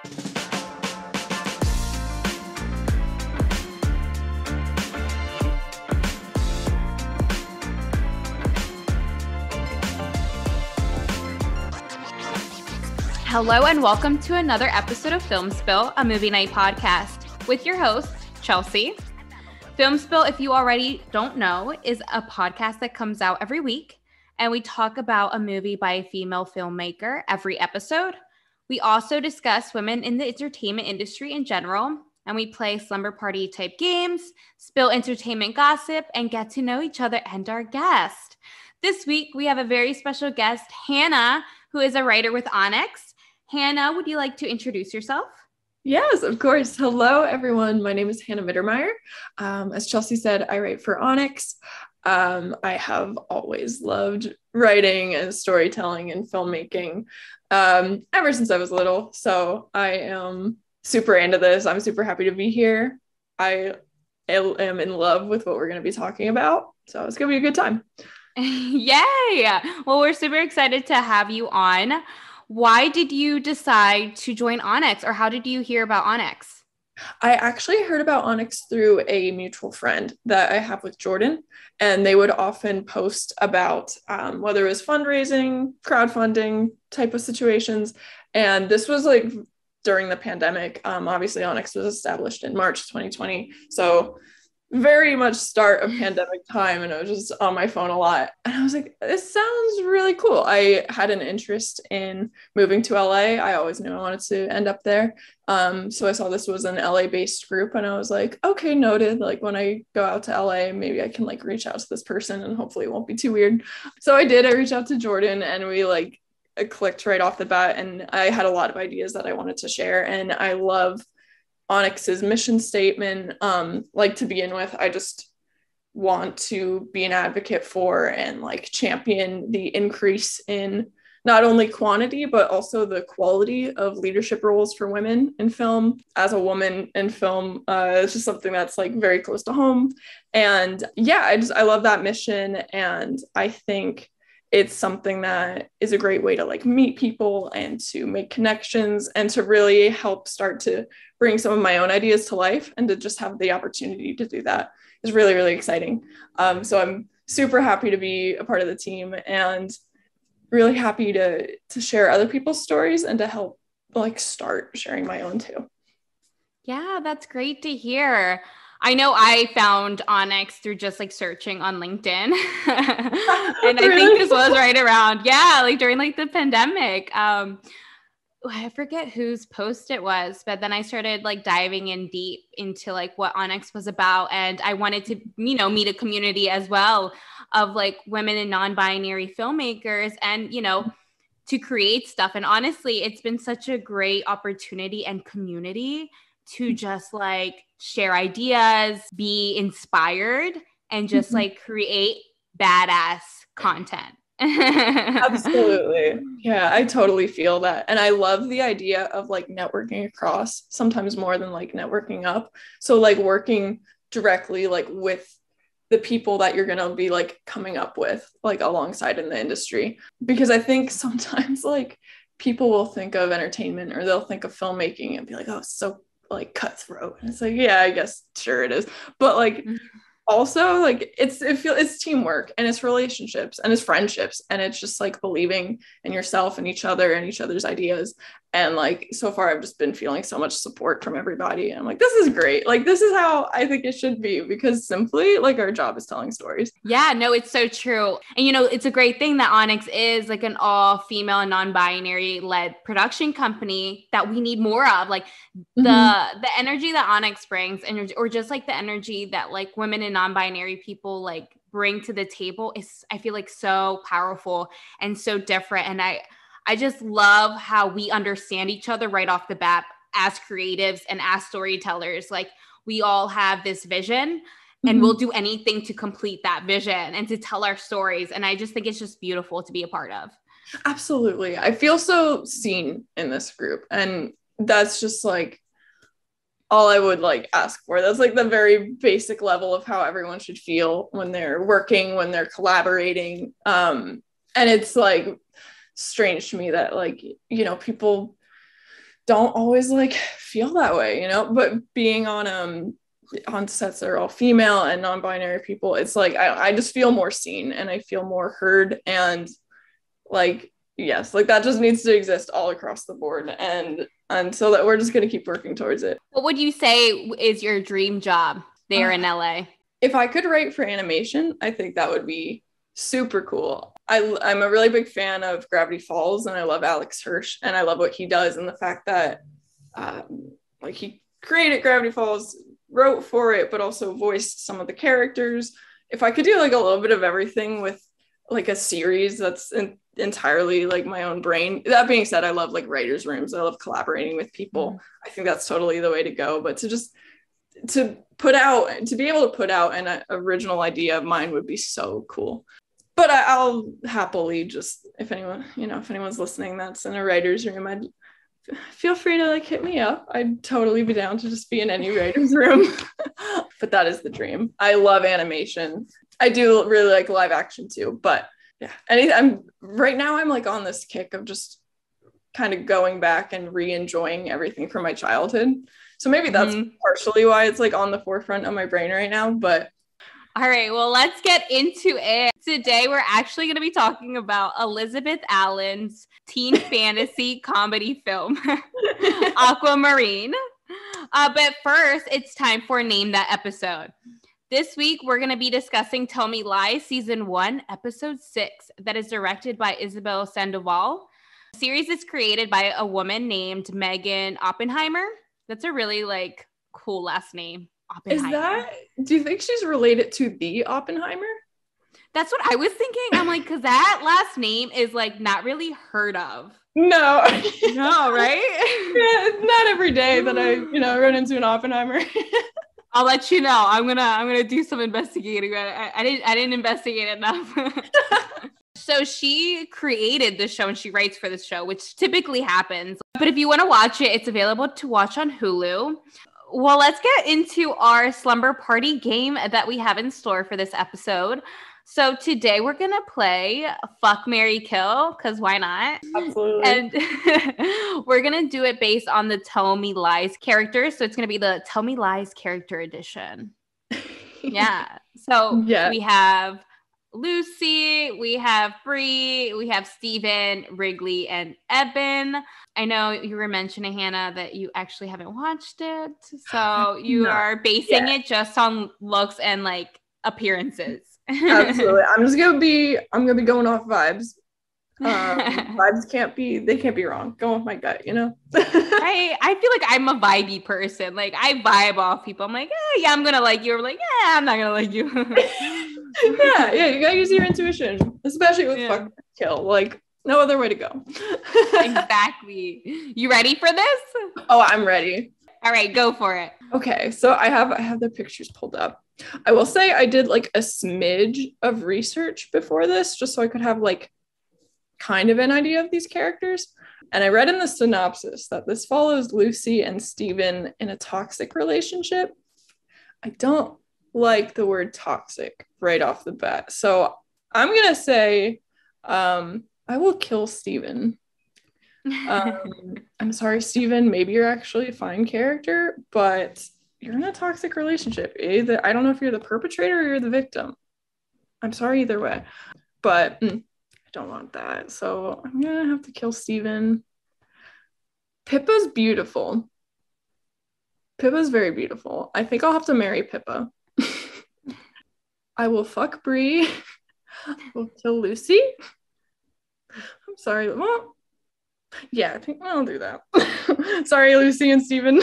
Hello and welcome to another episode of Film Spill, a movie night podcast with your host, Chelsea. Film Spill, if you already don't know, is a podcast that comes out every week, and we talk about a movie by a female filmmaker every episode. We also discuss women in the entertainment industry in general, and we play slumber party type games, spill entertainment gossip, and get to know each other and our guest. This week, we have a very special guest, Hannah, who is a writer with Onyx. Hannah, would you like to introduce yourself? Yes, of course. Hello, everyone. My name is Hannah Mittermeier. As Chelsea said, I write for Onyx. I have always loved writing and storytelling and filmmaking ever since I was little. So I am super into this. I'm super happy to be here. I am in love with what we're going to be talking about. So it's going to be a good time. Yay! Well, we're super excited to have you on. Why did you decide to join Onyx, or how did you hear about Onyx? I actually heard about Onyx through a mutual friend that I have with Jordan, and they would often post about whether it was fundraising, crowdfunding type of situations. And this was like during the pandemic. Obviously, Onyx was established in March 2020. So very much start of pandemic time, and I was just on my phone a lot, and I was like, this sounds really cool. I had an interest in moving to LA. I always knew I wanted to end up there, so I saw this was an LA based group, and I was like, okay, noted. Like when I go out to LA, maybe I can like reach out to this person and hopefully it won't be too weird. So I reached out to Jordan, and we like clicked right off the bat, and I had a lot of ideas that I wanted to share, and I love Onyx's mission statement. Like to begin with, I just want to be an advocate for and like champion the increase in not only quantity, but also the quality of leadership roles for women in film. As a woman in film, it's just something that's like very close to home. And yeah, I love that mission. And I think it's something that is a great way to like meet people and to make connections and to really help start to bring some of my own ideas to life, and to just have the opportunity to do that is really, really exciting. So I'm super happy to be a part of the team, and really happy to share other people's stories and to help like start sharing my own too. Yeah, that's great to hear. I know I found Onyx through just like searching on LinkedIn. And I think this was right around, like during like the pandemic. I forget whose post it was, but then I started like diving in deep into like what Onyx was about. And I wanted to, meet a community as well of like women and non-binary filmmakers and, to create stuff. And honestly, it's been such a great opportunity and community to just like share ideas, be inspired, and just like create badass content. Absolutely. Yeah, I totally feel that. And I love the idea of like networking across, sometimes more than like networking up. So like working directly like with the people that you're going to be like coming up with like alongside in the industry. Because I think sometimes like people will think of entertainment or they'll think of filmmaking and be like, oh, it's so like cutthroat. And it's like, yeah, I guess sure it is. But like also like it's teamwork, and it's relationships, and it's friendships, and it's just like believing in yourself and each other and each other's ideas. And like so far I've just been feeling so much support from everybody, and I'm like, this is great. Like this is how I think it should be, because simply like our job is telling stories. Yeah, no, it's so true. And it's a great thing that Onyx is like an all female and non-binary led production company that we need more of. Like the energy that Onyx brings, or just like the energy that like women and non-binary people like bring to the table is, I feel like, so powerful and so different. And I just love how we understand each other right off the bat as creatives and as storytellers. Like we all have this vision, and we'll do anything to complete that vision and to tell our stories. And I just think it's just beautiful to be a part of. Absolutely. I feel so seen in this group, and that's just like all I would like ask for. That's like the very basic level of how everyone should feel when they're working, when they're collaborating. And it's like strange to me that like, you know, people don't always like feel that way, but being on sets that are all female and non-binary people, it's like I just feel more seen and I feel more heard, and like, yes, like that just needs to exist all across the board, and so that we're just going to keep working towards it. What would you say is your dream job there in LA? If I could write for animation, I think that would be super cool. I'm a really big fan of Gravity Falls, and I love Alex Hirsch, and I love what he does, and the fact that like he created Gravity Falls, wrote for it, but also voiced some of the characters. If I could do like a little bit of everything with like a series that's entirely like my own brain. That being said, I love like writers' rooms. I love collaborating with people. I think that's totally the way to go. But to be able to put out an original idea of mine would be so cool. But I'll happily just, if anyone's listening that's in a writer's room, I'd feel free to like hit me up. I'd totally be down to just be in any writer's room. But that is the dream. I love animation. I do really like live action too, but yeah, right now I'm like on this kick of just kind of going back and re-enjoying everything from my childhood. So maybe that's partially why it's like on the forefront of my brain right now, but. All right, well, let's get into it. Today, we're actually going to be talking about Elizabeth Allen's teen fantasy comedy film, Aquamarine. But first, it's time for Name That Episode. This week, we're going to be discussing Tell Me Lies, Season 1, Episode 6, that is directed by Isabel Sandoval. The series is created by a woman named Megan Oppenheimer. That's a really, like, cool last name. Do you think she's related to the Oppenheimer? That's what I was thinking. I'm like, because that last name is like not really heard of. No. No, right? Yeah, not every day that I, run into an Oppenheimer. I'll let you know. I'm gonna do some investigating. I didn't investigate enough. So she created the show and she writes for this show, which typically happens. But if you want to watch it, it's available to watch on Hulu. Well, let's get into our slumber party game that we have in store for this episode. So today we're going to play Fuck, Marry, Kill, because why not? Absolutely. And we're going to do it based on the Tell Me Lies characters. So it's going to be the Tell Me Lies character edition. Yeah. So we have Lucy, we have Bree, we have Steven, Wrigley, and Evan. I know you were mentioning, Hannah, that you actually haven't watched it. So you are basing it just on looks and like appearances. Absolutely. I'm gonna be going off vibes. Vibes can't be wrong. Go with my gut, I feel like I'm a vibey person. Like I vibe off people. I'm like, yeah, I'm gonna like you. Or like, yeah, I'm not gonna like you. yeah, you gotta use your intuition, especially with fuck, kill. Like no other way to go. Exactly. You ready for this? Oh, I'm ready. All right, go for it. Okay, so I have the pictures pulled up. I will say I did like a smidge of research before this, just so I could have like kind of an idea of these characters. And I read in the synopsis that this follows Lucy and Steven in a toxic relationship. I don't like the word toxic right off the bat. So I'm going to say I will kill Steven. I'm sorry, Steven. Maybe you're actually a fine character, but you're in a toxic relationship. Either I don't know if you're the perpetrator or you're the victim. I'm sorry either way. But I don't want that. So I'm going to have to kill Steven. Pippa's beautiful. Pippa's very beautiful. I think I'll have to marry Pippa. I will fuck Bree. We'll kill Lucy. I'm sorry. Well, yeah, I think I'll do that. Sorry, Lucy and Steven.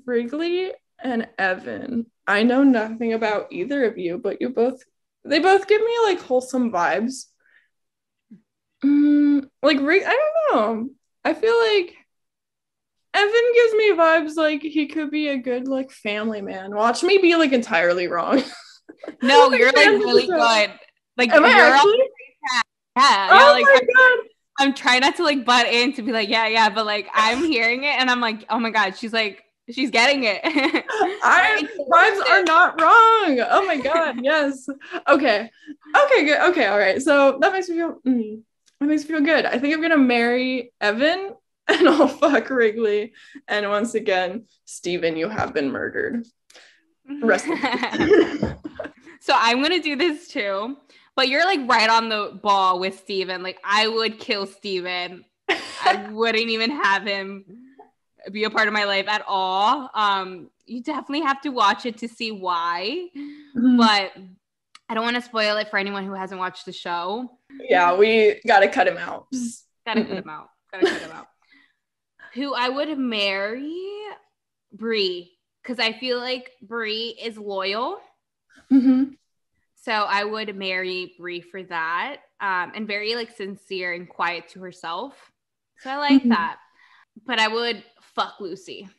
Wrigley and Evan. I know nothing about either of you, but they both give me like wholesome vibes. Like I don't know. I feel like Evan gives me vibes like he could be a good like family man. Watch me be like entirely wrong. No, you're like really good. Like am I actually? Yeah. Oh like, my God. I'm trying not to like butt in to be like, yeah, but like I'm hearing it and I'm like, oh my God, she's getting it. Vibes are not wrong. Oh my God, yes. Okay, good. Okay, all right. So that makes me feel It makes me feel good. I think I'm gonna marry Evan and I'll fuck Wrigley. And once again, Steven, you have been murdered. Rest in peace. So I'm gonna do this too, but you're like right on the ball with Steven. Like I would kill Steven. I wouldn't even have him be a part of my life at all. You definitely have to watch it to see why, but I don't want to spoil it for anyone who hasn't watched the show. Yeah, we gotta cut him out. Gotta cut him out. Who I would marry? Brie, because I feel like Brie is loyal. So I would marry Brie for that, and very like sincere and quiet to herself. So I like that. But I would fuck Lucy.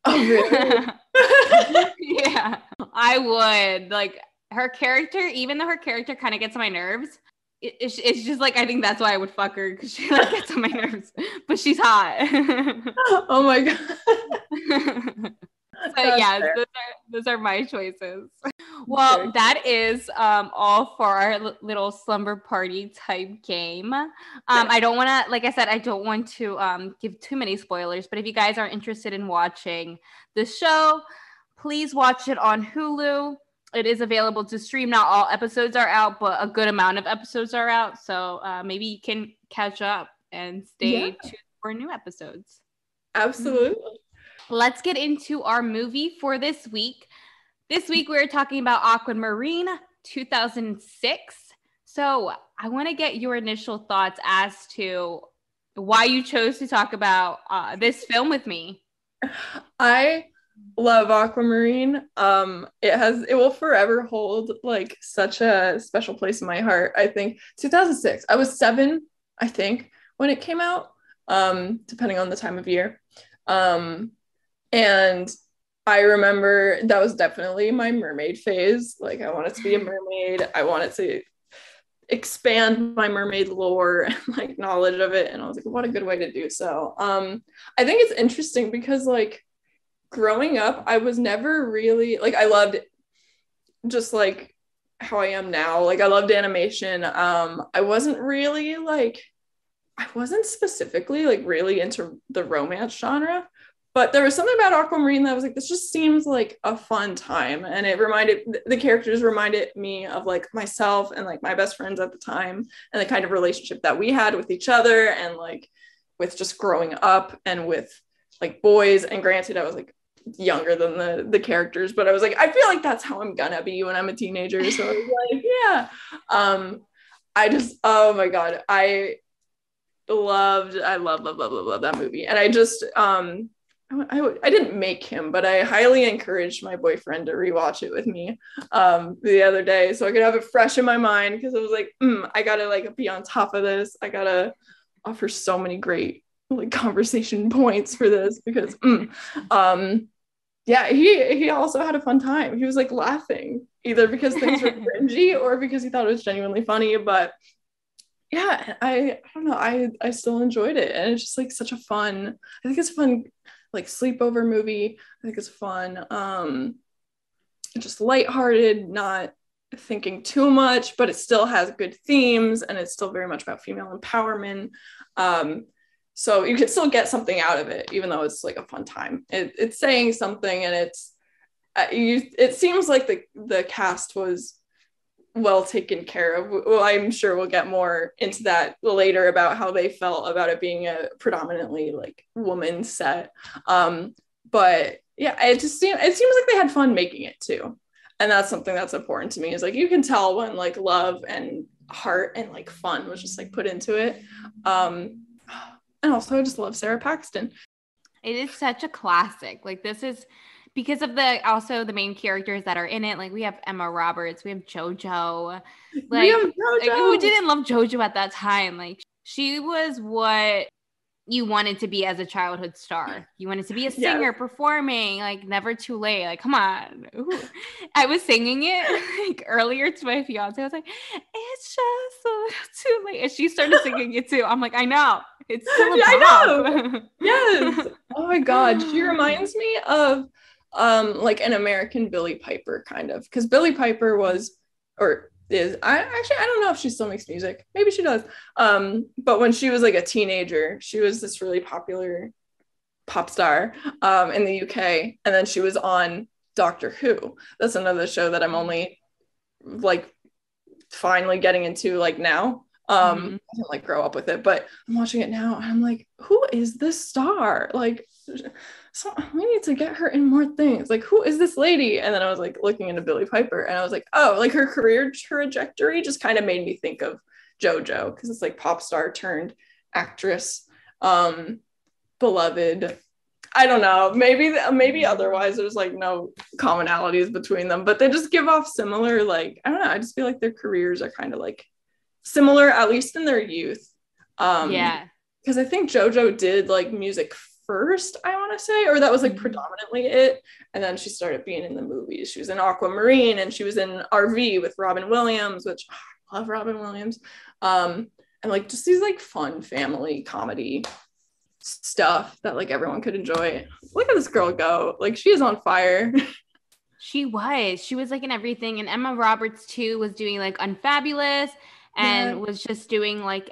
Oh, really? Yeah, I would. Like her character, even though her character kind of gets on my nerves, it's just like I think that's why I would fuck her, because she like gets on my nerves. But she's hot. Oh my god. So yeah, those are my choices. Well, that is all for our little slumber party type game. I don't want to, like I said, I don't want to give too many spoilers, but if you guys are interested in watching the show, please watch it on Hulu. It is available to stream. Not all episodes are out, but a good amount of episodes are out. So maybe you can catch up and stay tuned for new episodes. Absolutely. Let's get into our movie for this week. This week, we're talking about Aquamarine 2006. So I want to get your initial thoughts as to why you chose to talk about this film with me. I love Aquamarine. It will forever hold like such a special place in my heart. I think 2006. I was 7, I think, when it came out, depending on the time of year. And I remember that was definitely my mermaid phase. Like I wanted to be a mermaid. I wanted to expand my mermaid lore and like knowledge of it. And I was like, what a good way to do so. I think it's interesting because like growing up, I was never really like, I loved just like how I am now. Like I loved animation. I wasn't specifically like really into the romance genre. But there was something about Aquamarine that was like, this just seems like a fun time. And the characters reminded me of like myself and like my best friends at the time and the kind of relationship that we had with each other and like with just growing up and with like boys. And granted, I was like younger than the characters, but I was like, I feel like that's how I'm gonna be when I'm a teenager. So I was like, yeah. Oh my God. I love that movie. And I just, I didn't make him, but I highly encouraged my boyfriend to rewatch it with me the other day so I could have it fresh in my mind because I was like, I gotta like be on top of this. I gotta offer so many great like conversation points for this because yeah, he also had a fun time. He was like laughing either because things were cringy or because he thought it was genuinely funny. But yeah, I don't know. I still enjoyed it, and it's just like such a fun. I think it's a fun like sleepover movie. I think it's fun. Just lighthearted, not thinking too much, but it still has good themes, and it's still very much about female empowerment. So you can still get something out of it, even though it's like a fun time. It's saying something, and it seems like the cast was well taken care of. Well, I'm sure we'll get more into that later about how they felt about it being a predominantly like woman set. But yeah, it seems like they had fun making it too. And that's something that's important to me is like, you can tell when like love and heart and like fun was just like put into it. And also I just love Sarah Paxton. It is such a classic. Like this is because of the main characters that are in it. Like we have Emma Roberts, we have JoJo. Like who didn't love JoJo at that time? Like she was what you wanted to be as a childhood star. You wanted to be a singer, performing, like never too late. Like, come on. Ooh. I was singing it like earlier to my fiance. I was like, it's just a little too late. And she started singing it too. I'm like, I know. It's still a bop. I know. Yes. Oh my God. She reminds me of like an American Billie Piper kind of, because Billie Piper was, or is. I don't know if she still makes music. Maybe she does. But when she was like a teenager, she was this really popular pop star in the UK, and then she was on Doctor Who. That's another show that I'm only like finally getting into like now. I didn't like grow up with it, but I'm watching it now and I'm like, who is this star? Like, so we need to get her in more things. Like, who is this lady? And then I was like looking into Billie Piper and I was like, oh, like her career trajectory just kind of made me think of JoJo, because it's like pop star turned actress, beloved. I don't know, maybe otherwise there's like no commonalities between them, but they just give off similar, like, I don't know, I just feel like their careers are kind of like similar, at least in their youth. Yeah. Because I think JoJo did like music first, I want to say, or that was like predominantly it, and then she started being in the movies. She was in Aquamarine and she was in RV with Robin Williams, which I love Robin Williams. And like just these like fun family comedy stuff that like everyone could enjoy. Look at this girl go, like she is on fire. She was like in everything, and Emma Roberts too was doing like Unfabulous and was just doing like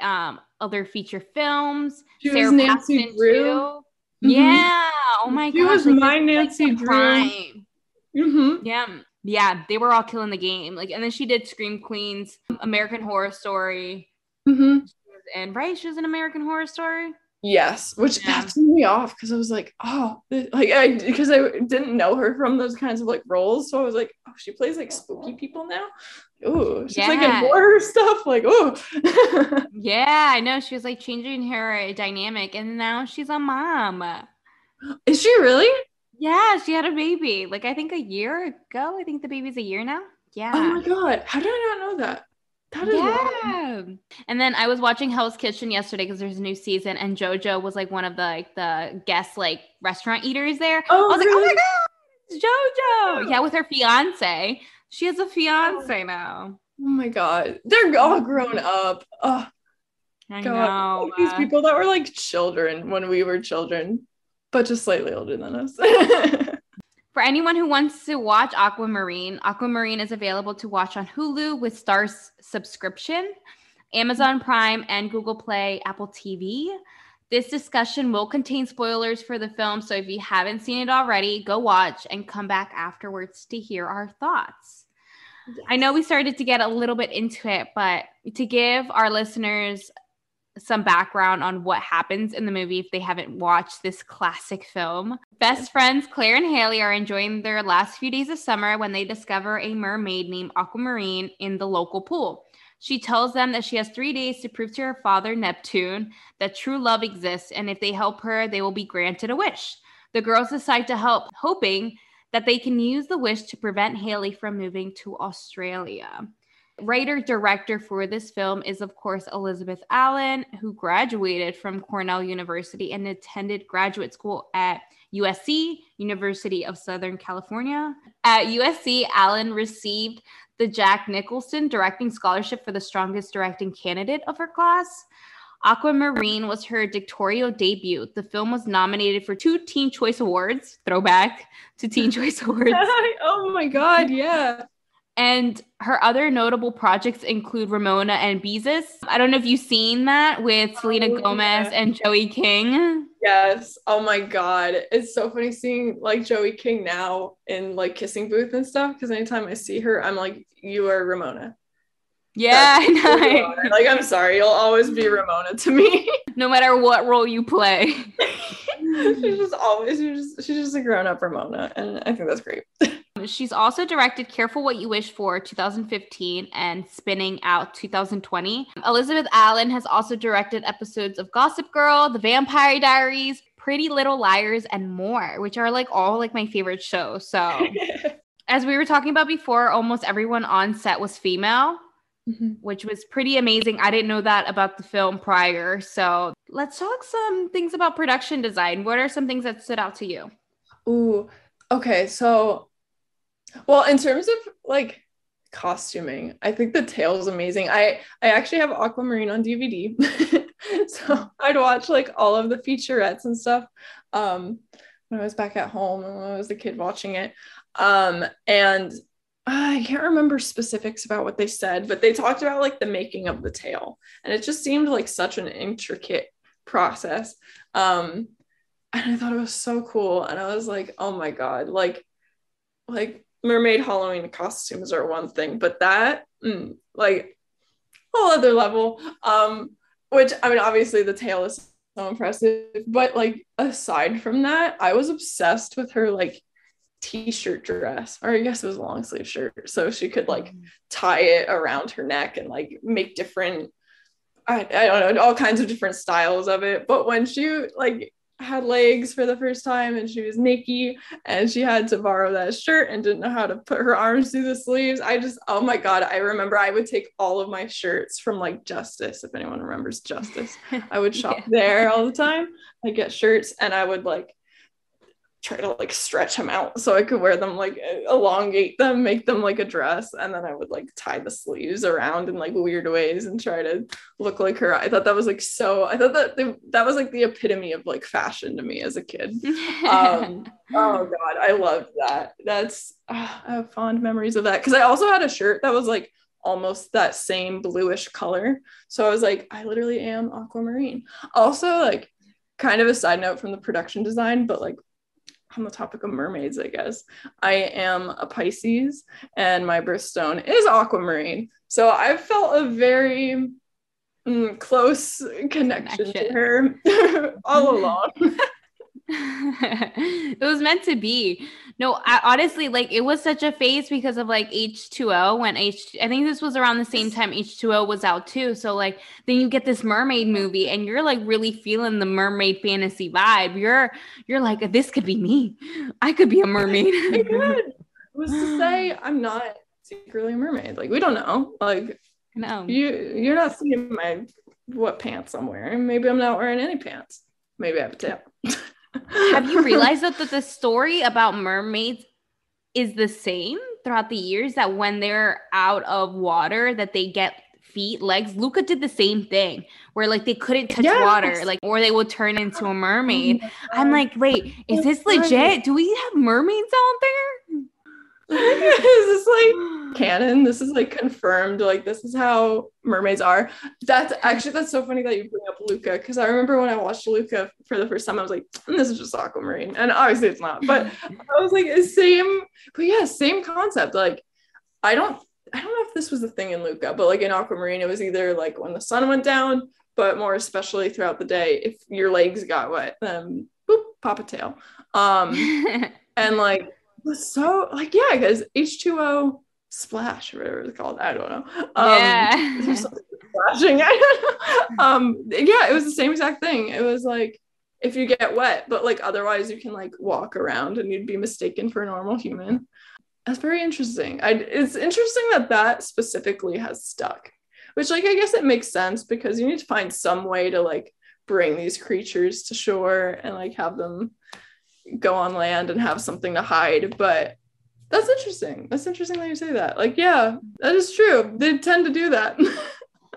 other feature films. She Sarah was Nancy Paxton Drew. Too. Yeah. Oh my she gosh, was like, my Nancy like Drew. Yeah, they were all killing the game. Like, and then she did Scream Queens, American Horror Story. And right, she was in American Horror Story. Yes, which that threw me off because I was like, oh, like because I didn't know her from those kinds of like roles, so I was like, oh, she plays like spooky people now. Oh, she's like in horror stuff, like, oh. Yeah, I know, she was like changing her dynamic, and now she's a mom. Is she really? Yeah, she had a baby like I think a year ago. I think the baby's a year now. Yeah. Oh my god, how did I not know that? That is wild. And then I was watching Hell's Kitchen yesterday because there's a new season, and JoJo was like one of the guest like restaurant eaters there. Oh, I was really? like, oh my god, it's JoJo. Yeah, with her fiance. She has a fiance now. Oh my god, they're all grown up. Oh, I know. Like these people that were like children when we were children, but just slightly older than us. For anyone who wants to watch Aquamarine is available to watch on Hulu with Starz subscription, Amazon Prime, and Google Play, Apple TV. This discussion will contain spoilers for the film, so if you haven't seen it already, go watch and come back afterwards to hear our thoughts. Yes. I know we started to get a little bit into it, but to give our listeners some background on what happens in the movie if they haven't watched this classic film. Best friends Claire and Haley are enjoying their last few days of summer when they discover a mermaid named Aquamarine in the local pool. She tells them that she has 3 days to prove to her father, Neptune, that true love exists, and if they help her, they will be granted a wish. The girls decide to help, hoping that they can use the wish to prevent Haley from moving to Australia. Writer-director for this film is, of course, Elizabeth Allen, who graduated from Cornell University and attended graduate school at USC, University of Southern California. At USC, Allen received the Jack Nicholson Directing Scholarship for the strongest directing candidate of her class. Aquamarine was her directorial debut. The film was nominated for 2 Teen Choice Awards, throwback to Teen Choice Awards. Oh my God, yeah. And her other notable projects include Ramona and Beezus. I don't know if you've seen that with Selena Gomez and Joey King. Yes. Oh my God. It's so funny seeing like Joey King now in like Kissing Booth and stuff, because anytime I see her, I'm like, you are Ramona. Yeah, I know. Like, I'm sorry, you'll always be Ramona to me. No matter what role you play. she's just a grown-up Ramona, and I think that's great. She's also directed Careful What You Wish For 2015 and Spinning Out 2020. Elizabeth Allen has also directed episodes of Gossip Girl, The Vampire Diaries, Pretty Little Liars, and more, which are like all like my favorite shows. So as we were talking about before, almost everyone on set was female, which was pretty amazing. I didn't know that about the film prior. So let's talk some things about production design. What are some things that stood out to you? Ooh, okay. So, well, in terms of like costuming, I think the tale is amazing. I actually have Aquamarine on DVD. So I'd watch like all of the featurettes and stuff when I was back at home and when I was a kid watching it. And I can't remember specifics about what they said, but they talked about like the making of the tail, and it just seemed like such an intricate process. And I thought it was so cool, and I was like, oh my god, like mermaid Halloween costumes are one thing, but that like whole other level. Which I mean, obviously the tail is so impressive, but like aside from that, I was obsessed with her like t-shirt dress, or I guess it was a long sleeve shirt, so she could like tie it around her neck and like make different I don't know, all kinds of different styles of it. But when she like had legs for the first time and she was naked and she had to borrow that shirt and didn't know how to put her arms through the sleeves, I just, oh my God, I remember I would take all of my shirts from like Justice, if anyone remembers Justice. I would shop there all the time. I'd get shirts and I would like try to like stretch them out so I could wear them, like elongate them, make them like a dress, and then I would like tie the sleeves around in like weird ways and try to look like her. I thought that was like so, I thought that was like the epitome of like fashion to me as a kid. Oh god, I loved that. That's I have fond memories of that, because I also had a shirt that was like almost that same bluish color, so I was like, I literally am Aquamarine. Also, like, kind of a side note from the production design, but like on the topic of mermaids, I guess, I am a Pisces and my birthstone is Aquamarine. So I felt a very close connection to her all along. It was meant to be. No, I honestly, like, it was such a phase because of like H2O when I think this was around the same time H2O was out too. So like then you get this mermaid movie and you're like really feeling the mermaid fantasy vibe. You're like, this could be me. I could be a mermaid. It could. Who's to say I'm not secretly a mermaid? Like, we don't know. Like, no, you're not seeing what pants I'm wearing. Maybe I'm not wearing any pants. Maybe I have a tail. Have you realized that the story about mermaids is the same throughout the years, that when they're out of water that they get feet, legs? Luca did the same thing where like they couldn't touch water, like, or they would turn into a mermaid. I'm like, wait, is this legit? Do we have mermaids out there? Is this like canon? This is like confirmed, like this is how mermaids are. That's so funny that you bring up Luca, because I remember when I watched Luca for the first time, I was like, this is just Aquamarine, and obviously it's not, but I was like, it's same, but yeah, same concept. Like, I don't know if this was the thing in Luca, but like in Aquamarine, it was either like when the sun went down, but more especially throughout the day, if your legs got wet, then boop, pop a tail. And like, was so like, yeah, because H2O splash or whatever it's called, I don't know. There's something splashing. I don't know. Yeah, it was the same exact thing. It was like, if you get wet, but like otherwise you can like walk around and you'd be mistaken for a normal human. That's very interesting. It's interesting that specifically has stuck, which like I guess it makes sense, because you need to find some way to like bring these creatures to shore and like have them go on land and have something to hide. But that's interesting that you say that. Like, yeah, that is true, they tend to do that.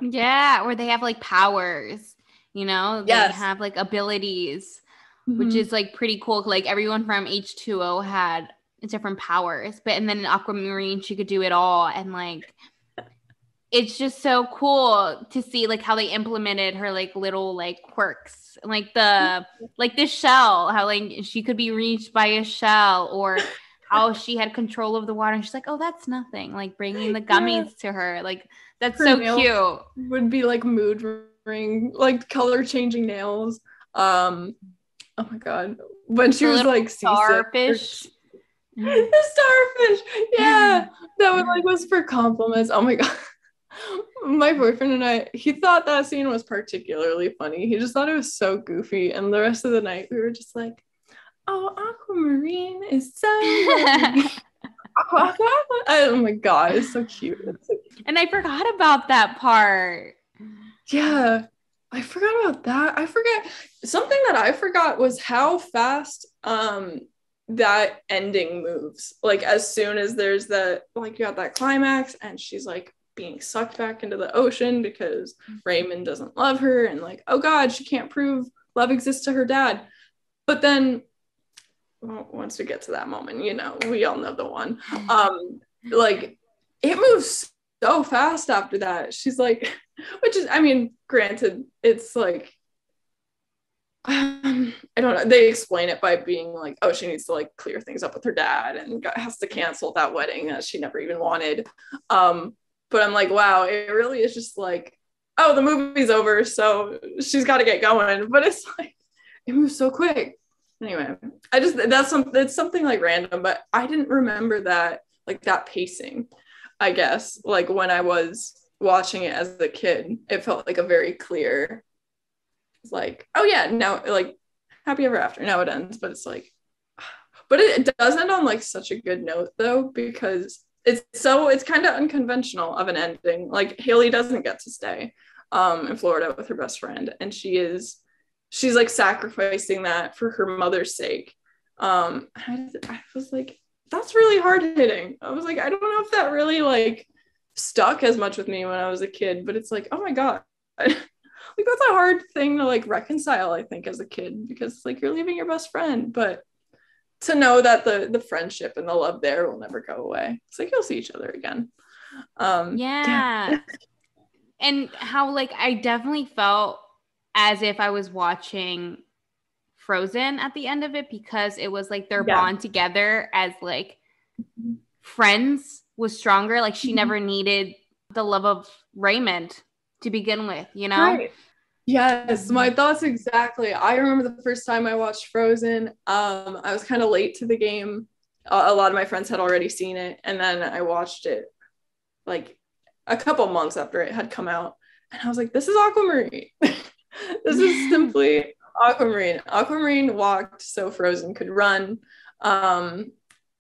Yeah, or they have like powers, they have like abilities, which is like pretty cool. Like everyone from H2O had different powers, and then in Aquamarine she could do it all, and like it's just so cool to see like how they implemented her like little like quirks, like the shell, how like she could be reached by a shell, or how she had control of the water and she's like, oh, that's nothing, like bringing the gummies to her. Like, that's her so cute. Would be like mood ring, like color changing nails. Oh my god, when she was like starfish. The starfish, yeah, that was like was for compliments. Oh my god. My boyfriend and he thought that scene was particularly funny. He just thought it was so goofy, and the rest of the night we were just like, oh, Aquamarine is so lovely. Oh my god, it's so cute. And I forgot about that part. Yeah, I forgot about that. Something that I forgot was how fast that ending moves. Like, as soon as there's you got that climax and she's like being sucked back into the ocean because Raymond doesn't love her, and like, oh god, she can't prove love exists to her dad. But then once we get to that moment, we all know the one. like it moves so fast after that. She's like, which is, I mean, granted, it's like, I don't know. They explain it by being like, oh, she needs to like clear things up with her dad and has to cancel that wedding that she never even wanted. But I'm like, wow, it really is just like, oh, the movie's over, so she's got to get going. But it's like, it moves so quick. Anyway, it's something like random, but I didn't remember that, like that pacing, I guess. Like when I was watching it as a kid, it felt like a very clear, like, oh yeah, now like happy ever after, now it ends. But it's like, but it does end on like such a good note though, because it's kind of unconventional of an ending. Like Haley doesn't get to stay in Florida with her best friend, and she's like sacrificing that for her mother's sake. I was like, that's really hard hitting. I was like, I don't know if that really like stuck as much with me when I was a kid, but it's like, oh my god, like that's a hard thing to like reconcile, I think, as a kid, because like you're leaving your best friend, but to know that the friendship and the love there will never go away. It's like you'll see each other again. Yeah. And how like I definitely felt as if I was watching Frozen at the end of it, because it was like their bond together as like friends was stronger. Like she never needed the love of Raymond to begin with, you know? Right. Yes, my thoughts exactly. I remember the first time I watched Frozen. I was kind of late to the game. A lot of my friends had already seen it, and then I watched it like a couple months after it had come out, and I was like, this is Aquamarine. This is simply Aquamarine. Aquamarine walked so Frozen could run. And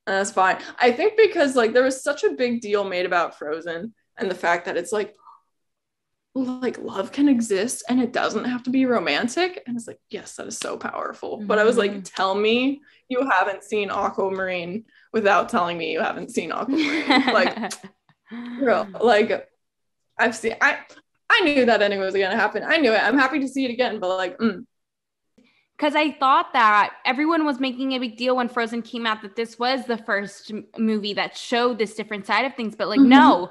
that's fine. I think because like there was such a big deal made about Frozen, and the fact that it's like love can exist and it doesn't have to be romantic, and it's like, yes, that is so powerful. But I was like, tell me you haven't seen Aquamarine without telling me you haven't seen Aquamarine. Like, girl, like I knew that ending was gonna happen. I knew it. I'm happy to see it again, but like because I thought that everyone was making a big deal when Frozen came out that this was the first movie that showed this different side of things, but like no,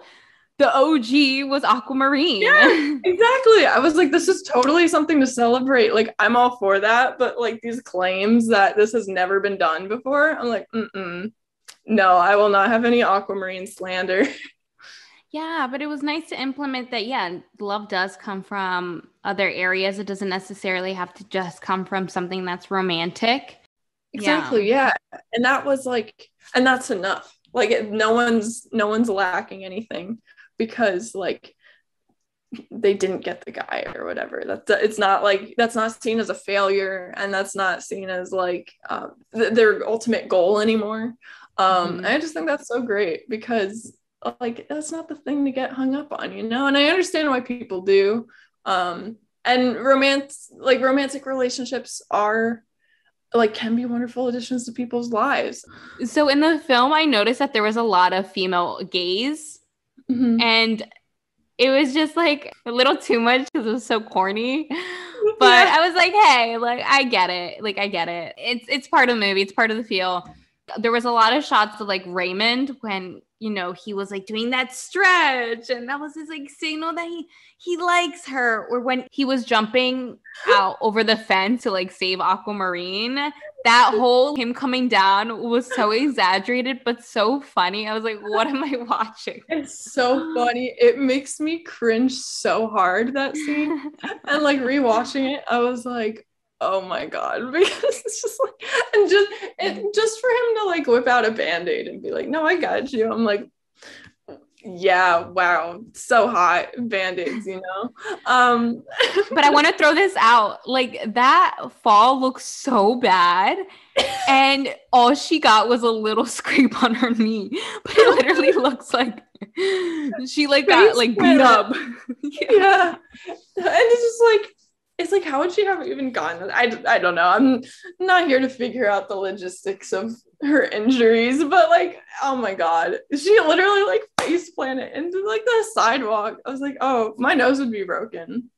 the OG was Aquamarine. Yeah, exactly. I was like, this is totally something to celebrate. Like, I'm all for that, but like these claims that this has never been done before, I'm like, no, I will not have any Aquamarine slander. Yeah, but it was nice to implement that. Yeah, love does come from other areas. It doesn't necessarily have to just come from something that's romantic. Exactly. Yeah. And that was like, and that's enough. Like no one's lacking anything, because like they didn't get the guy or whatever. It's not like, that's not seen as a failure, and that's not seen as like their ultimate goal anymore. I just think that's so great, because like that's not the thing to get hung up on, you know? And I understand why people do. And romantic relationships are like, can be wonderful additions to people's lives. So in the film, I noticed that there was a lot of female gaze, and it was just like a little too much because it was so corny. But I was like, hey, like I get it. Like I get it. It's part of the movie. It's part of the feel. There was a lot of shots of like Raymond when, you know, he was like doing that stretch, and that was his like signal that he likes her. Or when he was jumping out over the fence to like save Aquamarine, that whole him coming down was so exaggerated but so funny. I was like, what am I watching? It's so funny. It makes me cringe so hard, that scene. And like rewatching it, I was like, oh my god, because it's just like, and just for him to like whip out a band-aid and be like, no, I got you. I'm like, yeah, wow, so hot, band-aids, you know. But I want to throw this out, like that fall looks so bad, and all she got was a little scrape on her knee, but it literally looks like she like got like beat up. Yeah. And it's like, how would she have even gotten that? I don't know. I'm not here to figure out the logistics of her injuries, but like, oh my god, she literally like face planted into like the sidewalk. I was like, oh, my nose would be broken.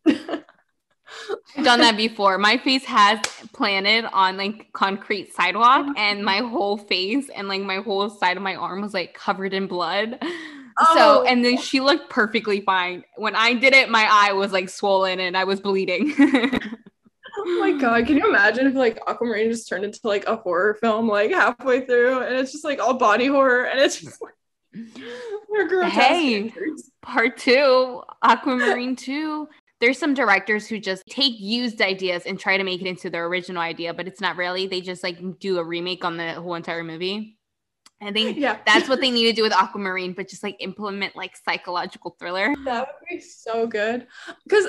I've done that before. My face has planted on like concrete sidewalk, and my whole face and like my whole side of my arm was like covered in blood. So, and then she looked perfectly fine. When I did it, my eye was like swollen and I was bleeding. Oh my God, can you imagine if like Aquamarine just turned into like a horror film like halfway through and it's just like all body horror and it's just like hey, part 2, Aquamarine 2. There's some directors who just take used ideas and try to make it into their original idea, but it's not really. They just like do a remake on the whole entire movie. I think that's what they need to do with Aquamarine, but just like implement like psychological thriller. That would be so good.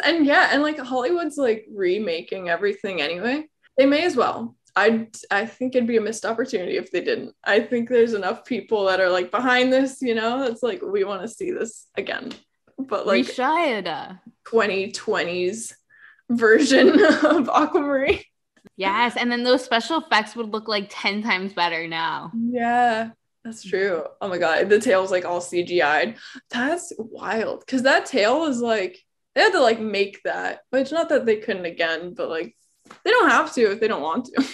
And like Hollywood's like remaking everything anyway. They may as well. I think it'd be a missed opportunity if they didn't. I think there's enough people that are like behind this, you know, it's like we want to see this again. But like we should 2020s version of Aquamarine. Yes, and then those special effects would look like 10 times better now. Yeah, that's true. Oh my God, the tail's like all CGI'd. That's wild. Because that tail is like, they had to like make that. But it's not that they couldn't again, but like they don't have to if they don't want to.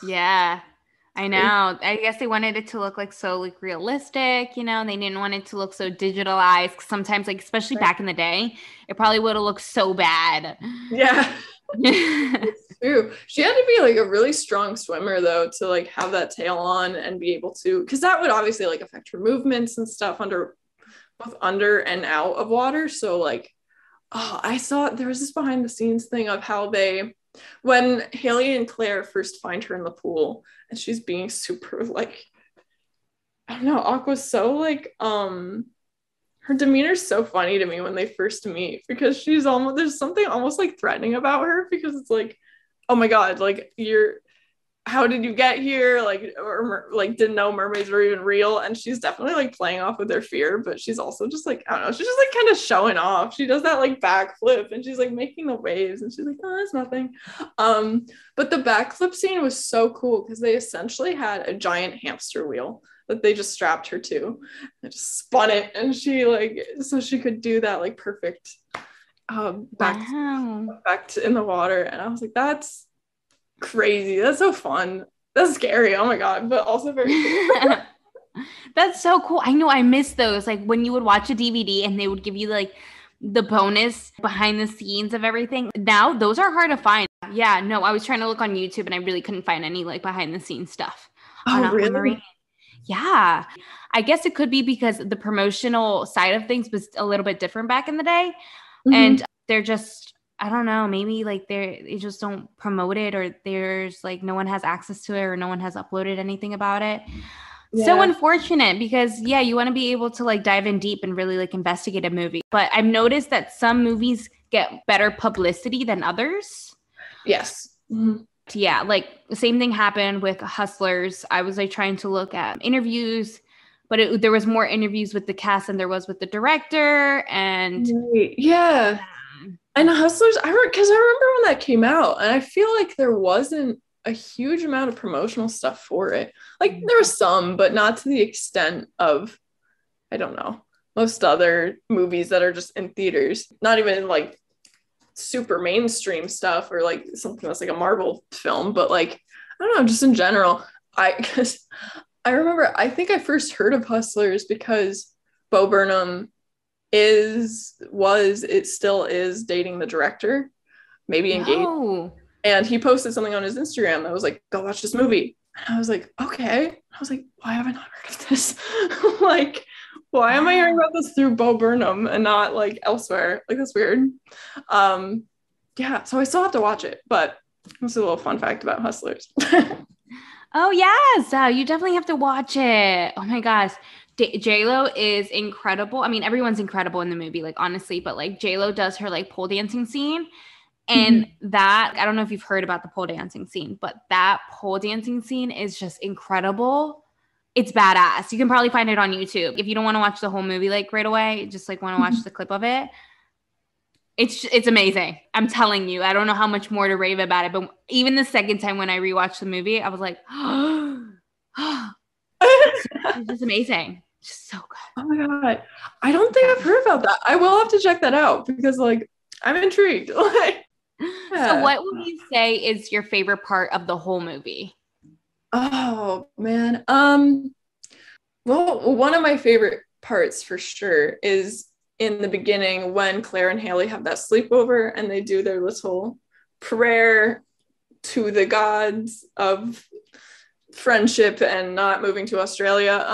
Yeah, I know. I guess they wanted it to look like so like realistic, you know, they didn't want it to look so digitalized. Sometimes like, especially back in the day, it probably would have looked so bad. Yeah. It's true. She had to be like a really strong swimmer though to like have that tail on and be able to, because that would obviously like affect her movements and stuff both under and out of water. So like, I saw there was this behind the scenes thing of how when Haley and Claire first find her in the pool and she's being super like, I don't know, Aqua's so like her demeanor's so funny to me when they first meet because there's something almost like threatening about her because it's like, oh my God, like how did you get here? Like, or like didn't know mermaids were even real. And she's definitely like playing off with their fear, but she's also just like, I don't know, she's just like kind of showing off. She does that like backflip and she's like making the waves and she's like, oh, that's nothing. But the backflip scene was so cool because they essentially had a giant hamster wheel that they just strapped her to. They just spun it and she like, so she could do that like perfect back effect in the water. And I was like, that's crazy. That's so fun. That's scary. Oh my God. But also very cool. That's so cool. I know I miss those. Like when you would watch a DVD and they would give you like the bonus behind the scenes of everything. Now those are hard to find. Yeah, no, I was trying to look on YouTube and I really couldn't find any like behind the scenes stuff. Oh, really? Yeah. I guess it could be because the promotional side of things was a little bit different back in the day. Mm-hmm. And they're just, I don't know, maybe like they just don't promote it or there's like no one has access to it or no one has uploaded anything about it. Yeah. So unfortunate because you want to be able to like dive in deep and really like investigate a movie. But I've noticed that some movies get better publicity than others. Yes. Mm-hmm. Yeah, like the same thing happened with Hustlers. I was like trying to look at interviews, but there was more interviews with the cast than there was with the director. And yeah. And Hustlers, because I remember when that came out, and I feel like there wasn't a huge amount of promotional stuff for it. Like there was some, but not to the extent of, I don't know, most other movies that are just in theaters. Not even like super mainstream stuff or like something that's like a Marvel film, but like, I don't know, just in general. Because I remember, I think I first heard of Hustlers because Bo Burnham still is dating the director, maybe engaged. No. And he posted something on his Instagram that was like, go watch this movie. And I was like, okay. I was like, why have I not heard of this? Like, why am I hearing about this through Bo Burnham and not like elsewhere? Like, that's weird. Yeah, so I still have to watch it, but this is a little fun fact about Hustlers. Oh, yes. You definitely have to watch it. Oh my gosh. J-Lo is incredible. I mean, everyone's incredible in the movie, like honestly, but like J-Lo does her like pole dancing scene. And that, I don't know if you've heard about the pole dancing scene, but that pole dancing scene is just incredible. It's badass. You can probably find it on YouTube. If you don't want to watch the whole movie like right away, just like want to watch the clip of it. It's amazing. I'm telling you. I don't know how much more to rave about it, but even the second time when I rewatched the movie, I was like, it's just amazing. Just so good. Oh my God. I don't think I've heard about that. I will have to check that out because like I'm intrigued. Like, So what would you say is your favorite part of the whole movie? Oh man. Well, one of my favorite parts for sure is in the beginning when Claire and Haley have that sleepover and they do their little prayer to the gods of friendship and not moving to Australia.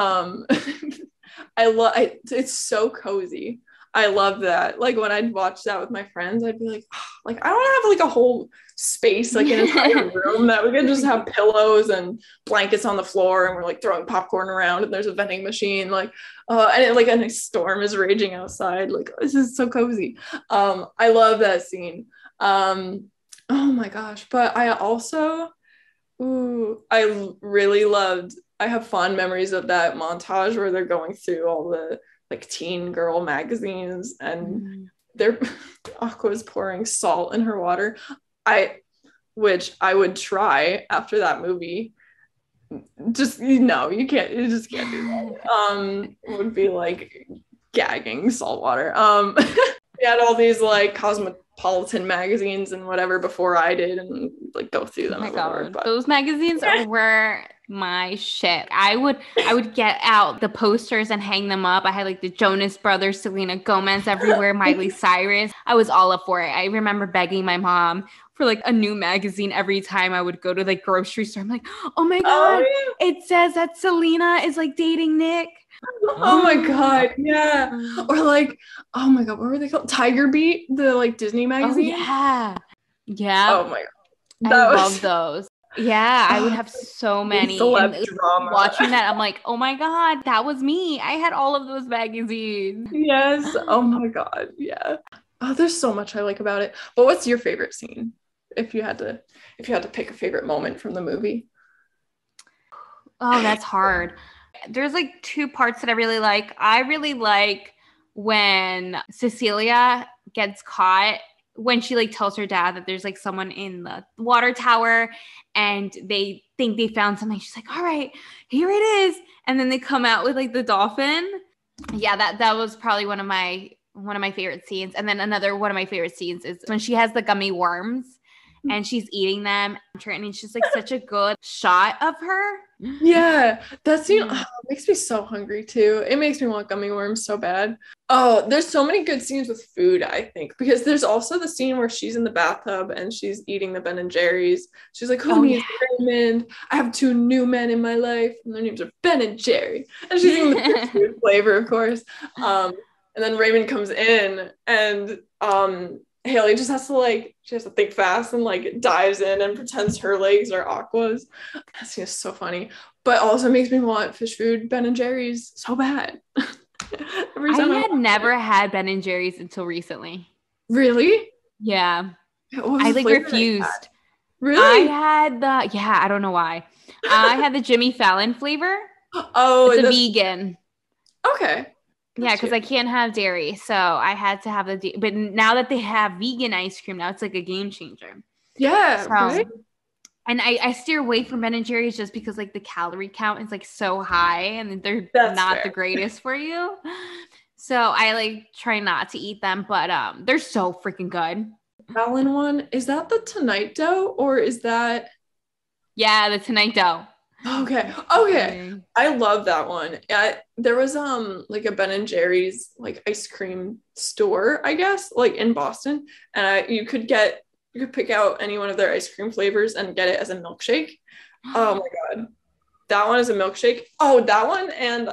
It's so cozy. I love that. Like when I'd watch that with my friends, I'd be like, oh, like I want to have like a whole space, like an entire room that we could just have pillows and blankets on the floor, and we're like throwing popcorn around, and there's a vending machine, like, like a nice storm is raging outside. Like this is so cozy. I love that scene. Oh my gosh! But I also, I really loved. I have fond memories of that montage where they're going through all the like teen girl magazines and they're Aqua's pouring salt in her water. Which I would try after that movie. Just you can't. You just can't do that. Would be like gagging salt water. We had all these like cosmopolitan magazines and whatever before I did, and like go through them. Oh my God. Those magazines were my shit. I would get out the posters and hang them up. I had like the Jonas Brothers, Selena Gomez everywhere, Miley Cyrus. I was all up for it. I remember begging my mom for like a new magazine every time I would go to like grocery store. I'm like, oh my God, it says that Selena is like dating Nick. Oh my God, yeah. Or like, oh my God, what were they called? Tiger Beat, the like Disney magazine. Oh yeah. Oh my God, I love those. Yeah, I would have so many. And watching that, I'm like, oh my God, that was me. I had all of those magazines. Yes. Oh my God. Yeah. Oh, there's so much I like about it. But what's your favorite scene? If you had to pick a favorite moment from the movie. Oh, that's hard. There's like two parts that I really like. I really like when Cecilia gets caught, when she like tells her dad that there's like someone in the water tower and they think they found something. She's like, all right, here it is. And then they come out with like the dolphin. Yeah, that was probably one of my favorite scenes. And then another one of my favorite scenes is when she has the gummy worms and she's eating them. And it's just like such a good shot of her. Yeah, that scene makes me so hungry too. It makes me want gummy worms so bad. Oh, there's so many good scenes with food, I think, because there's also the scene where she's in the bathtub and she's eating the Ben and Jerry's. She's like, who needs Raymond? I have two new men in my life and their names are Ben and Jerry. And she's eating the food flavor, of course. And then Raymond comes in and Haley just has to think fast and like dives in and pretends her legs are Aqua's. That scene is so funny, but also makes me want fish food Ben and Jerry's so bad. I had never had Ben and Jerry's until recently. Really? Yeah. I like refused. Really? I don't know why. I had the Jimmy Fallon flavor. Oh, it's a vegan. Okay. Yeah, because I can't have dairy, so I had to have but now that they have vegan ice cream, now it's like a game changer. Yeah, right. And I steer away from Ben and Jerry's just because like the calorie count is like so high, and they're not the greatest for you. So I like try not to eat them, but they're so freaking good. Fallon one, is that the Tonight Dough or is that? Yeah, the Tonight Dough. Okay. I love that one. There was like a Ben and Jerry's like ice cream store, I guess, like in Boston, and you could pick out any one of their ice cream flavors and get it as a milkshake. Oh my God, that one is a milkshake. Oh, that one and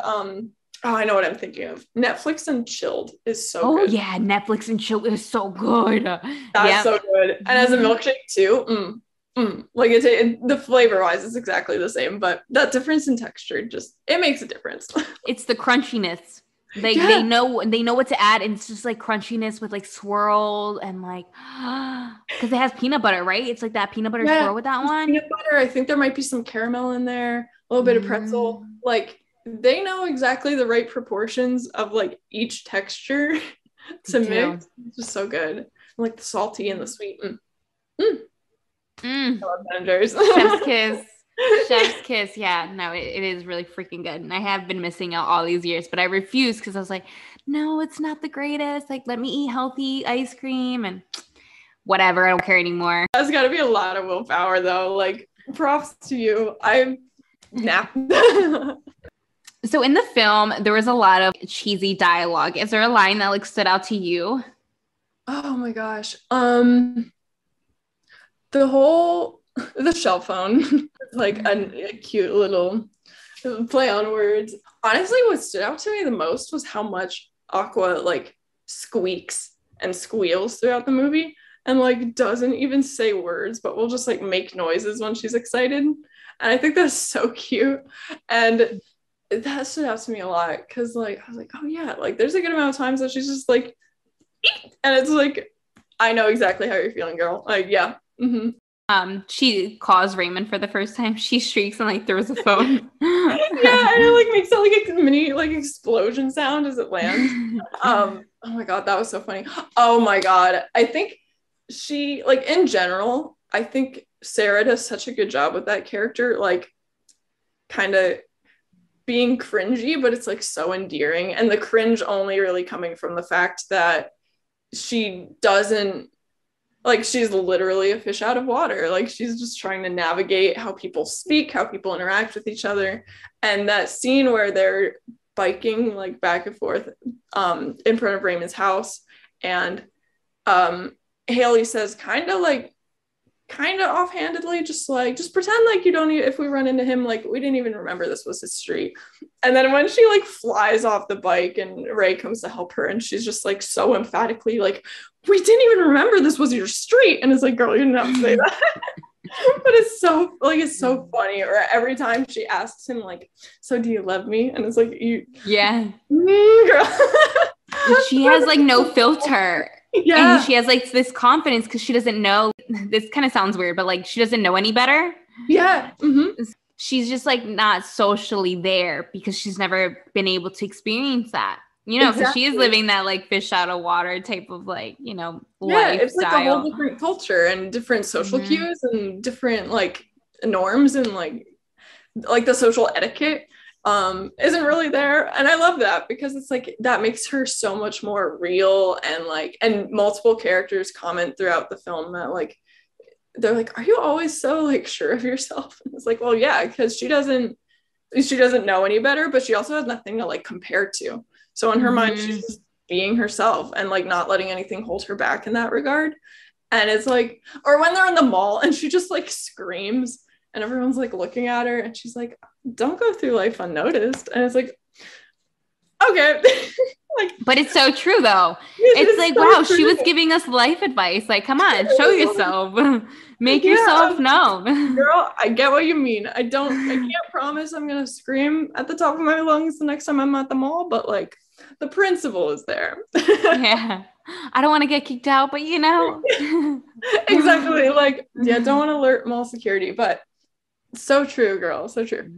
I know what I'm thinking of. Netflix and Chilled is so good. Oh yeah, Netflix and Chilled is so good. That's so good, and as a milkshake too. Like the flavor wise is exactly the same, but that difference in texture it makes a difference. It's the crunchiness. They know what to add, and it's just like crunchiness with like swirl and like because it has peanut butter, right? It's like that peanut butter swirl with that one. Peanut butter. I think there might be some caramel in there, a little bit of pretzel. Like they know exactly the right proportions of like each texture to mix. It's just so good. Like the salty and the sweet. I love Ben and Jerry's. Chef's kiss. Chef's kiss. Yeah, no, it is really freaking good. And I have been missing out all these years, but I refused because I was like, no, it's not the greatest. Like, let me eat healthy ice cream. whatever, I don't care anymore. That's got to be a lot of willpower though. Like, props to you. I'm napped. So in the film, there was a lot of cheesy dialogue. Is there a line that like stood out to you? Oh my gosh. The shell phone, like a cute little play on words. Honestly, what stood out to me the most was how much Aqua like squeaks and squeals throughout the movie and like doesn't even say words, but will just like make noises when she's excited. And I think that's so cute. And that stood out to me a lot because like I was like, oh yeah, like there's a good amount of times that she's just like, and it's like, I know exactly how you're feeling, girl. Like, yeah. Mm-hmm. She calls Raymond for the first time. She shrieks and like throws a phone. Yeah, and it like makes it like a mini like explosion sound as it lands. Oh my god, that was so funny. Oh my god, I think she like in general, I think Sarah does such a good job with that character, like kind of being cringy, but it's like so endearing, and the cringe only really coming from the fact that she doesn't like she's literally a fish out of water. Like she's just trying to navigate how people speak, how people interact with each other. And that scene where they're biking like back and forth in front of Raymond's house, and Haley says kind of offhandedly, just pretend like you don't even, if we run into him, like we didn't even remember this was his street. And then when she like flies off the bike and Ray comes to help her and she's just like so emphatically like, we didn't even remember this was your street. And it's like, girl, you didn't have to say that. But it's so funny. Or every time she asks him like, so do you love me? And it's like, you, yeah, girl. She has like no filter. Yeah. And she has like this confidence because she doesn't know, this kind of sounds weird, but like she doesn't know any better. Yeah. Mm-hmm. She's just like not socially there because she's never been able to experience that. You know, because she is living that like fish out of water type of like, you know, lifestyle. It's like a whole different culture and different social cues and different like norms and like the social etiquette isn't really there. And I love that because it's like that makes her so much more real. And like, and multiple characters comment throughout the film that like they're like, are you always so like sure of yourself? And it's like, well, yeah, because she doesn't know any better, but she also has nothing to like compare to. So in her mind, she's just being herself and like not letting anything hold her back in that regard. And it's like, or when they're in the mall and she just like screams and everyone's like looking at her and she's like, don't go through life unnoticed. And it's like, okay. Like, but it's so true though. It's like, so wow, true. She was giving us life advice. Like, come on, show yourself. Make yourself known. Girl, I get what you mean. I can't promise I'm going to scream at the top of my lungs the next time I'm at the mall, but like the principle is there. Yeah. I don't want to get kicked out, but you know. Exactly. Like, yeah, don't want to alert mall security, but so true, girl. So true.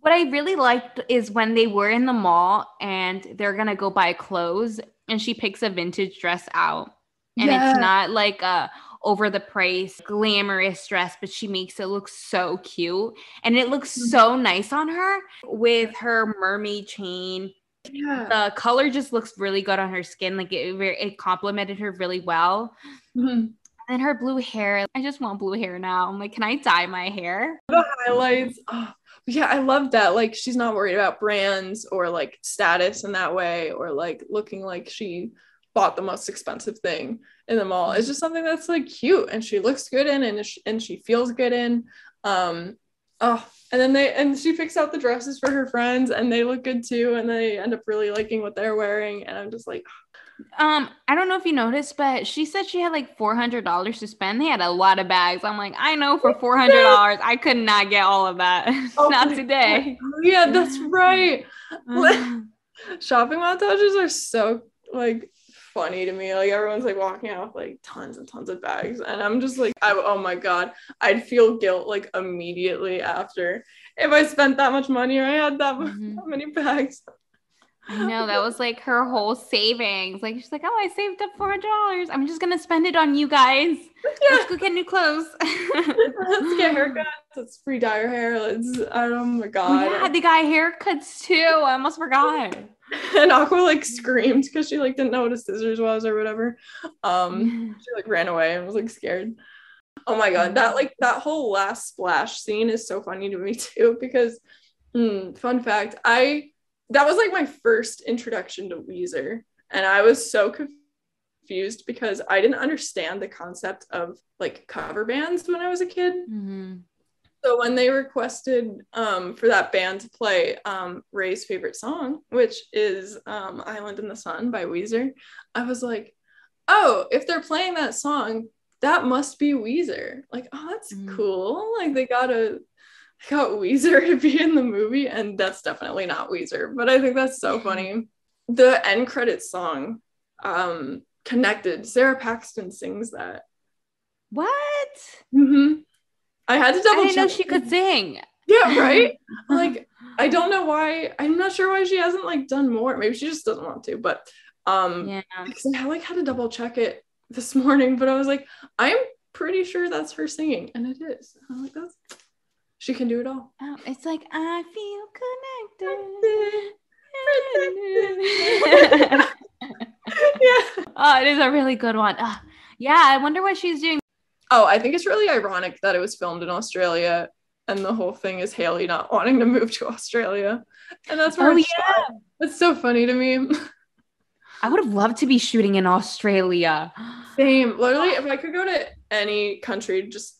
What I really liked is when they were in the mall and they're going to go buy clothes and she picks a vintage dress out. And it's not like a over the price glamorous dress, but she makes it look so cute. And it looks so nice on her with her mermaid chain. Yeah. The color just looks really good on her skin. Like it complemented her really well. Mm-hmm. And her blue hair. I just want blue hair now. I'm like, can I dye my hair? The highlights. Oh, yeah, I love that. Like, she's not worried about brands or like status in that way, or like looking like she bought the most expensive thing in the mall. It's just something that's like cute and she looks good in and she feels good in. And then she picks out the dresses for her friends and they look good too. And they end up really liking what they're wearing. And I'm just like, I don't know if you noticed, but she said she had like $400 to spend. They had a lot of bags. I'm like, I know for $400, I could not get all of that. Not today. Yeah, that's right. Shopping montages are so like funny to me. Like everyone's like walking out with like tons and tons of bags. And I'm just like, oh my God, I'd feel guilt like immediately after if I spent that much money or I had that many bags. I know, that was like her whole savings. Like she's like, oh, I saved up $400. I'm just gonna spend it on you guys. Yeah. Let's go get new clothes. Let's get haircuts. Let's free dye your hair. Oh my God. Oh, yeah, the guy haircuts too. I almost forgot. And Aqua like screamed because she like didn't know what a scissors was or whatever. She like ran away and was like scared. Oh my god, that whole last splash scene is so funny to me too, because fun fact, that was like my first introduction to Weezer, and I was so confused because I didn't understand the concept of like cover bands when I was a kid. Mm-hmm. So when they requested for that band to play Ray's favorite song, which is Island in the Sun by Weezer, I was like, oh, if they're playing that song, that must be Weezer. Like, oh, that's cool. Like they got Weezer to be in the movie, and that's definitely not Weezer, but I think that's so funny. The end credits song, Connected, Sarah Paxton sings that. What? Mm-hmm. I had to double check. I didn't know she could sing. Yeah, right? Like, I don't know why. I'm not sure why she hasn't like done more. Maybe she just doesn't want to, but because I like had to double check it this morning, but I was like, I'm pretty sure that's her singing, and it is. I'm like, she can do it all. Oh, it's like I feel connected. Yeah. Oh, it is a really good one. Yeah, I wonder what she's doing. Oh, I think it's really ironic that it was filmed in Australia, and the whole thing is Haley not wanting to move to Australia, and that's where it's shot. It's so funny to me. I would have loved to be shooting in Australia. Same. Literally, if I could go to any country, just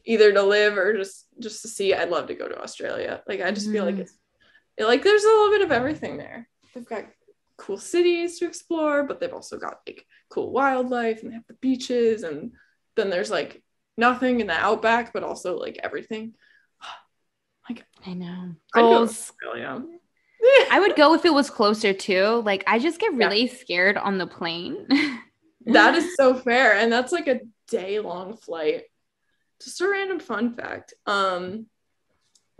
either to live or just to see, I'd love to go to Australia. Like, I just feel like it's like there's a little bit of everything there. They've got cool cities to explore, but they've also got like cool wildlife, and they have the beaches, and then there's like nothing in the outback, but also like everything. Like, I know. I'd go to Australia. I would go if it was closer too. Like, I just get really scared on the plane. That is so fair. And that's like a day-long flight. Just a random fun fact. The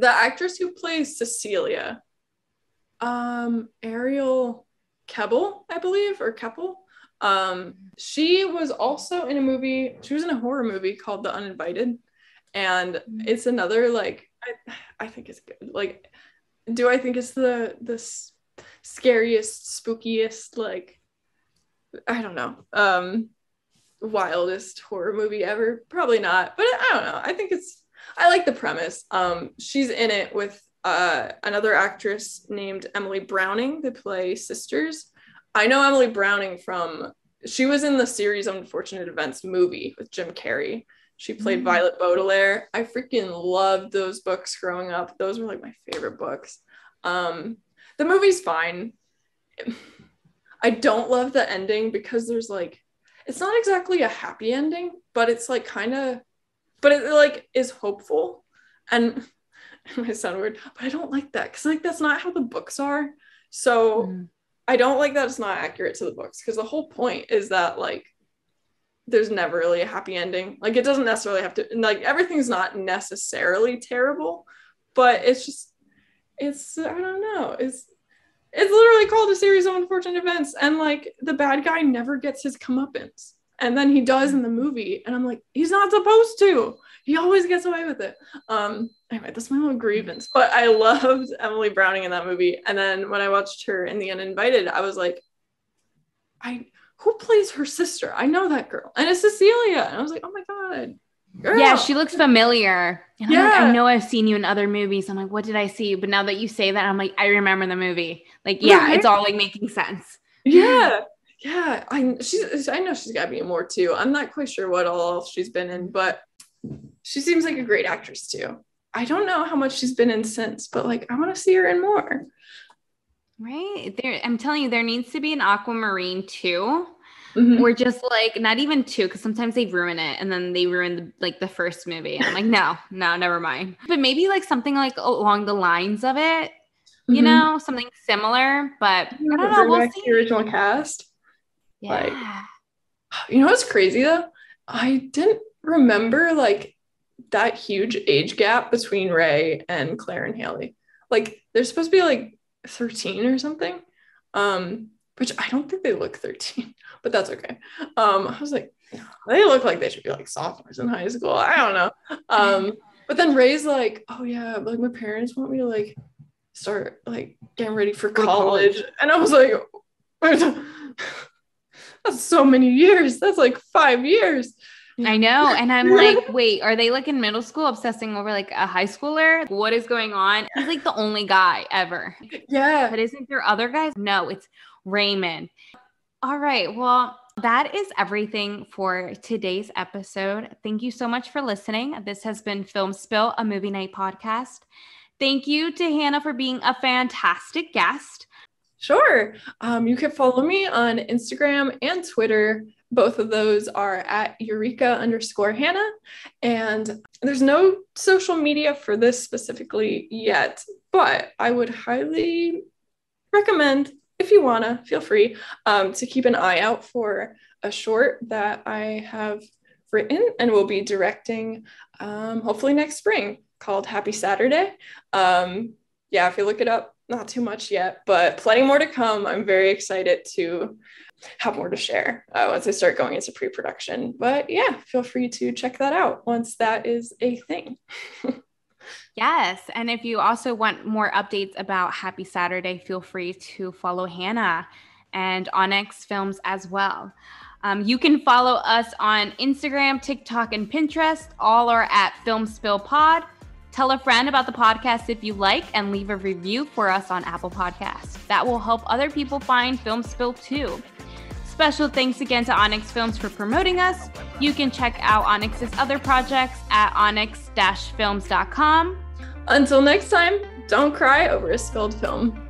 actress who plays Cecilia, Ariel Kebbel, I believe, or Keppel. She was also in a movie. She was in a horror movie called The Uninvited, and it's another like I think it's good. Like, do I think it's the scariest, spookiest, like, I don't know, wildest horror movie ever? Probably not, but I don't know. I like the premise. She's in it with another actress named Emily Browning. They play sisters. I know Emily Browning she was in the series Unfortunate Events movie with Jim Carrey. She played Violet Baudelaire. I freaking loved those books growing up. Those were like my favorite books. The movie's fine. I don't love the ending because there's like, it's not exactly a happy ending, but it's like but it like is hopeful. And it might sound weird, but I don't like that because like that's not how the books are. So I don't like that it's not accurate to the books, because the whole point is that like there's never really a happy ending. Like, it doesn't necessarily have to, like, everything's not necessarily terrible, but it's I don't know, it's literally called a series of unfortunate events, and like the bad guy never gets his comeuppance, and then he does in the movie, and I'm like, he's not supposed to. He always gets away with it. Anyway, that's my little grievance. But I loved Emily Browning in that movie, and then when I watched her in The Uninvited, I was like, who plays her sister? I know that girl, and it's Cecilia. And I was like, oh my god, girl. Yeah, she looks familiar. And I'm like, I know I've seen you in other movies. I'm like, what did I see? But now that you say that, I'm like, I remember the movie. Like, yeah, It's all like making sense. Yeah. I know she's got to be in more too. I'm not quite sure what all else she's been in, but she seems like a great actress too. I don't know how much she's been in since, but like, I want to see her in more. Right. I'm telling you, there needs to be an Aquamarine 2. Or just like not even 2, because sometimes they ruin it, and then they ruin the first movie. And I'm like, no, never mind. But maybe like something like along the lines of it, you know, something similar. But I don't know. We'll see. The original cast. Yeah. Like, you know what's crazy though? I didn't remember like that huge age gap between Ray and Claire and Haley. Like, they're supposed to be like 13 or something. Which I don't think they look 13, but that's okay. I was like, they look like they should be like sophomores in high school. I don't know. But then Ray's like, oh yeah, like my parents want me to like start like getting ready for college. And I was like, that's so many years. That's like 5 years. I know. And I'm like, wait, are they like in middle school obsessing over like a high schooler? What is going on? He's like the only guy ever. Yeah. But isn't there other guys? No, it's Raymond. All right. Well, that is everything for today's episode. Thank you so much for listening. This has been Film Spill, a movie night podcast. Thank you to Hannah for being a fantastic guest. Sure. You can follow me on Instagram and Twitter. Both of those are at Eureka_Hannah. And there's no social media for this specifically yet, but I would highly recommend, if you wanna, feel free to keep an eye out for a short that I have written and will be directing hopefully next spring, called Happy Saturday. Yeah, if you look it up, not too much yet, but plenty more to come. I'm very excited to have more to share once I start going into pre-production. But yeah, feel free to check that out once that is a thing. Yes. And if you also want more updates about Happy Saturday, feel free to follow Hannah and Onyx Films as well. You can follow us on Instagram, TikTok, and Pinterest. All are at Film Spill Pod. Tell a friend about the podcast if you like, and leave a review for us on Apple Podcasts. That will help other people find Film Spill too. Special thanks again to Onyx Films for promoting us. You can check out Onyx's other projects at onyx-films.com. Until next time, don't cry over a spilled film.